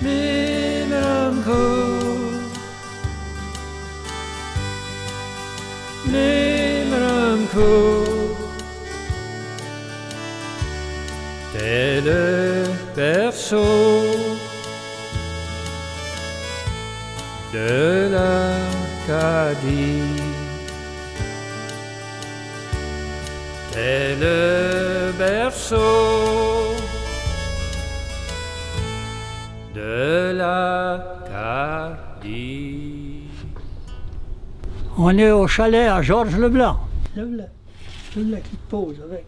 Mimeramko, Mimeramko, t'es le berceau de l'Acadie. T'es le berceau de l'Acadie. On est au chalet à Georges Leblanc. Celui-là qui te pose avec.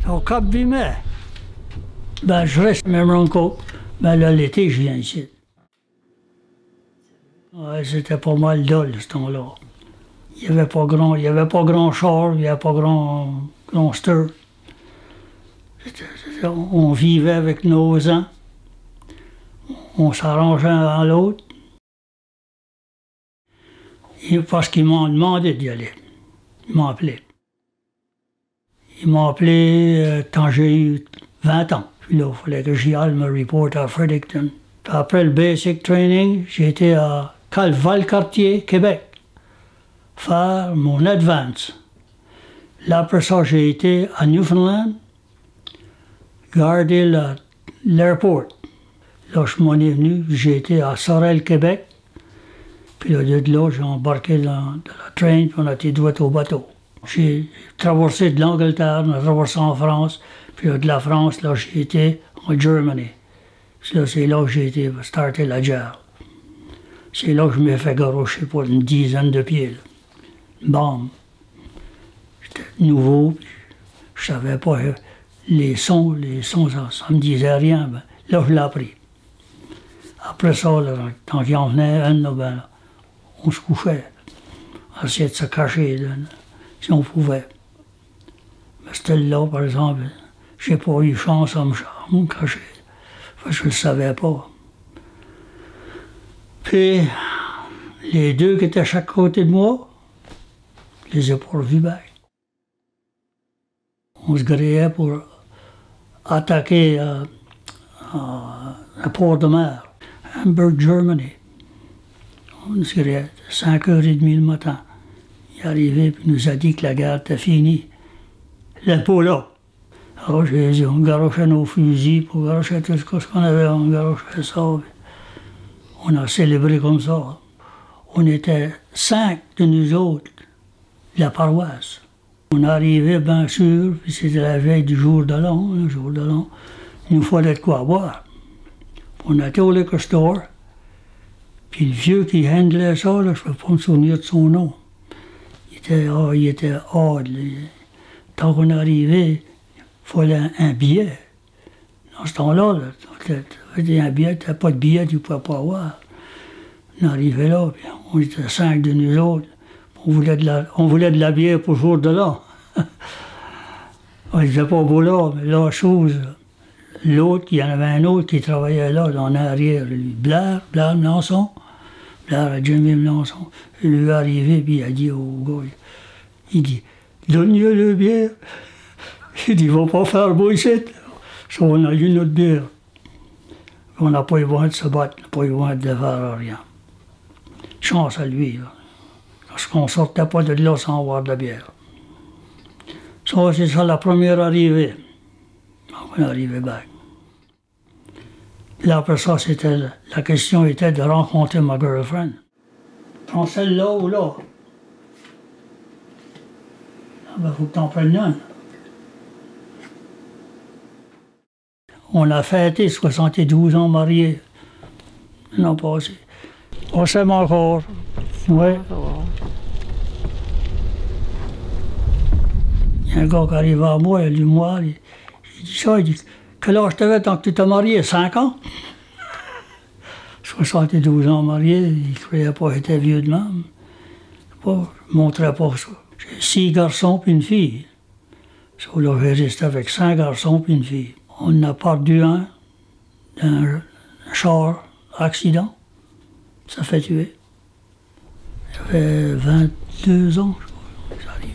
Au Cap Vimet. Ben, je reste à Mimeramko. Ben là, l'été, je viens ici. Ouais, c'était pas mal dol, ce temps-là. Il n'y avait pas grand char, il n'y avait pas grand stir. On vivait avec nos ans. On s'arrangeait un à l'autre. Parce qu'ils m'ont demandé d'y aller. Ils m'ont appelé. Ils m'ont appelé quand j'ai eu 20 ans. Puis là, il fallait que j'y aille me report à Fredericton. Puis après le basic training, j'ai été à Valcartier, Québec, faire mon advance. Là, après ça, j'ai été à Newfoundland, garder l'airport. Là, je m'en ai venu, j'ai été à Sorel, Québec. Puis là, de là, j'ai embarqué dans la train, puis on a été droit au bateau. J'ai traversé de l'Angleterre, on a traversé en France, puis là, de la France, là, j'ai été en Germany. C'est là que j'ai été starter la guerre. C'est là que je m'ai fait garrocher pour une dizaine de pieds. Là. Bam! J'étais nouveau, je savais pas les sons, ça me disait rien. Ben, là, je l'ai appris. Après ça, là, quand il en venait un, là, ben, on se couchait. On essayait de se cacher, là, si on pouvait. Mais c'était là, par exemple, j'ai pas eu chance à me cacher. Parce que je le savais pas. Puis, les deux qui étaient à chaque côté de moi, je les ai pas revus bien. On se gréait pour attaquer un port de mer, Hamburg, Germany. On se gréait à 5h30 le matin. Il est arrivé et nous a dit que la guerre était finie. Il n'est pas là. Alors j'ai dit, on garochait nos fusils, pour garocher tout ce qu'on avait, on garochait ça. On a célébré comme ça. On était 5 de nous autres, de la paroisse. On arrivait, bien sûr, puis c'était la veille du jour de l'an, le jour de l'an. Il nous fallait de quoi boire. On était au liquor store, puis le vieux qui handlait ça, là, je ne peux pas me souvenir de son nom. Il était odd. Tant qu'on arrivait, il fallait un billet. Dans ce temps-là, tu avais un billet, tu n'avais pas de billet, tu ne pouvais pas avoir. On arrivait là, puis on était 5 de nous autres. On voulait de la bière pour le jour de l'an. On n'était pas beau là, mais la chose, l'autre, il y en avait un autre qui travaillait là, dans l'arrière, lui, Blair Melançon, Blair Jimmy Melançon. Il lui est arrivé, puis il a dit au gars, il dit, donne-lui le bière. Il dit, il ne va pas faire beau ici. So, on a eu notre bière. On n'a pas eu besoin de se battre, on n'a pas eu besoin de faire rien. Chance à lui, là. Parce qu'on ne sortait pas de là sans avoir de la bière. Ça, c'est ça la première arrivée. On est arrivé bien. Là, après ça, la question était de rencontrer ma girlfriend. Prends celle-là ou là? Ah ben, faut que t'en prennes une. On a fêté 72 ans mariés l'an passé. On s'aime encore. Oui. Il y a un gars qui arrive à moi, il dit ça, il dit, quel âge t'avais tant que tu t'es marié? 5 ans? 72 ans marié, il ne croyait pas que j'étais vieux de même. Je ne montrais pas ça. J'ai 6 garçons puis une fille. So, là, j'ai resté avec 5 garçons puis une fille. On a perdu un d'un char accident. Ça fait tuer. J'avais 22 ans, je crois, c'est arrivé.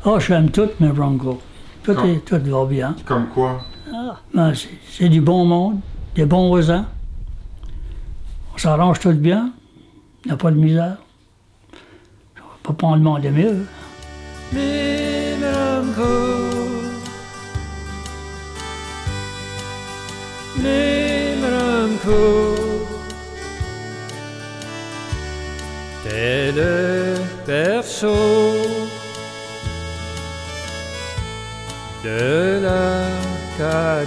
Ah, j'aime toutes mes Broncos. Tout va bien. Comme quoi? Ben, c'est du bon monde, des bons voisins. On s'arrange tout bien. Il n'y a pas de misère. On ne peut pas en demander mieux. Mimramko, t'es le berceau de l'Arcadie.